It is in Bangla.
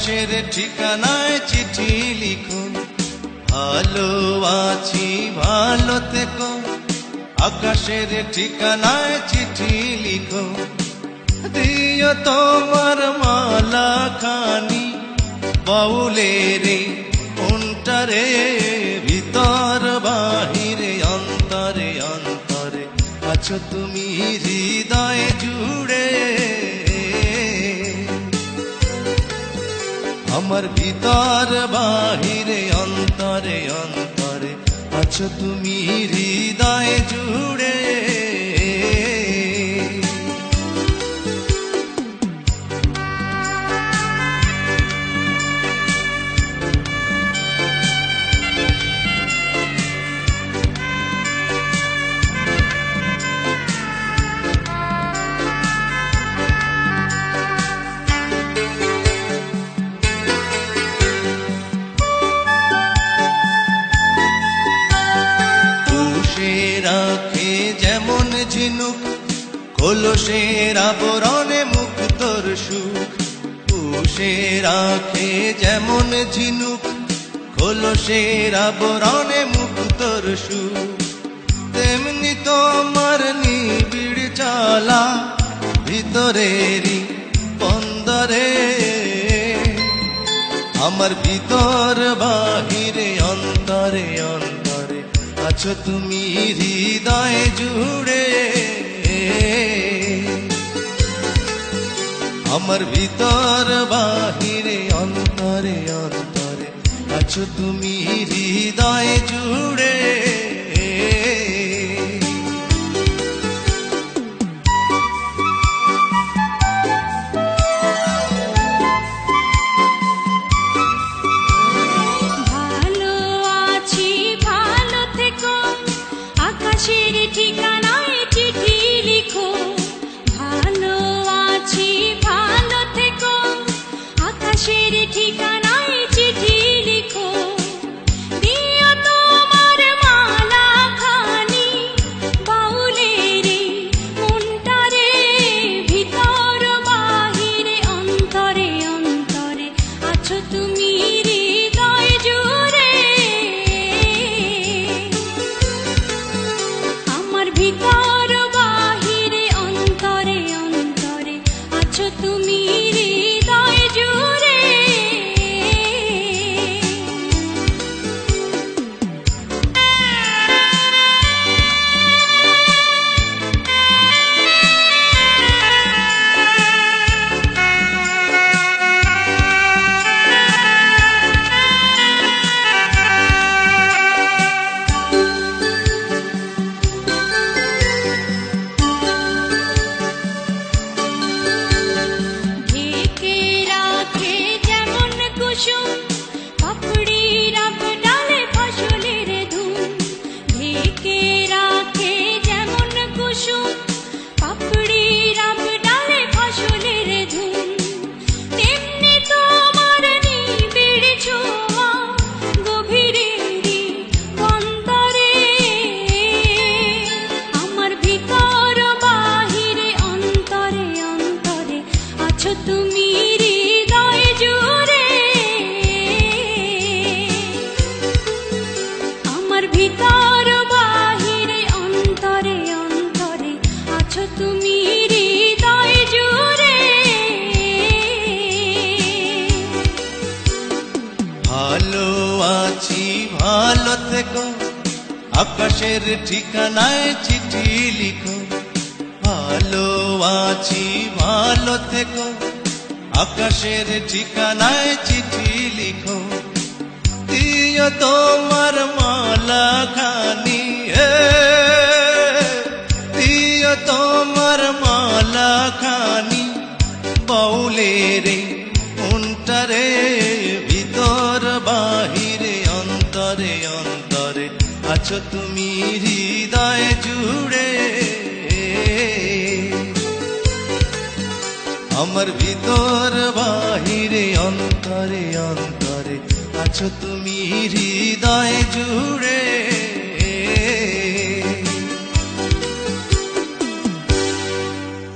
আকাশের ঠিকানায় চিঠি লিখো, ভালো আছি ভালো থেকো। আকাশের ঠিকানায় চিঠি লিখো, দিও তোমার মালা খানি বাউলের অন্তরে, ভিতর বাহিরে অন্তরে অন্তরে আছো তুমি হৃদয় জুড়ে। আমার ভিতর বাহিরে অন্তরে অন্তরে আছো তুমি হৃদয় জুড়ে। রাখে যেমন ঝিনুক কলসের আবরণে মুক্তর সুখ, পুষে রাখে যেমন ঝিনুক কলসের আবরণে মুক্তর সুখ, তেমনি তোমার নিবিড় চালা ভিতরেরই বন্দরে। আমার ভিতর বাহিরে অন্তরে অন্তরে আছো তুমি হৃদয় জুড়ে। আমার ভিতর বাহিরে অন্তরে অন্তরে আছো তুমি হৃদয় জুড়ে। আকাশের ঠিকানায় চিঠি লিখো, ভালো আছি ভালো থেকো। আকাশের ঠিকানায় চিঠি লিখো, দিও তোমার মালা খানি বাউলের অন্তরে, ভিতর বাহিরে অন্তরে অন্তরে আছো তুমি হৃদয় জুড়ে। ভিতর বাহিরে অন্তরে অন্তরে আছো তুমি হৃদয় জুড়ে। পাপড়ির ডালে ফসলের ধুম ঢেকে রাখে যেমন কুসুম, পাপড়ির ডালে ফসলের ধুম, তেমনি তোমার নিবিড় ছোঁয়া গভীরেরই অন্তরে। আমার ভিতর বাহিরে অন্তরে অন্তরে আছো তুমি হৃদয় জুড়ে। আমার ভিতর বাহিরে অন্তরে অন্তরে আছো তুমি হৃদয় জুড়ে। ভালো আছি ভালো থেকো, আকাশের ঠিকানায় চিঠি লিখো, ভালো আছি ভালো থেকো। আকাশের ঠিকানায় চিঠি লিখো, দিও তোমার মালা খানি, দিও তোমার মালা খানি বাউলের অন্তরে, ভিতর বাহিরে অন্তরে অন্তরে আছো তুমি হৃদয় জুড়ে। আমার ভিতর বাহিরে অন্তরে অন্তরে আছো তুমি হৃদয় জুড়ে।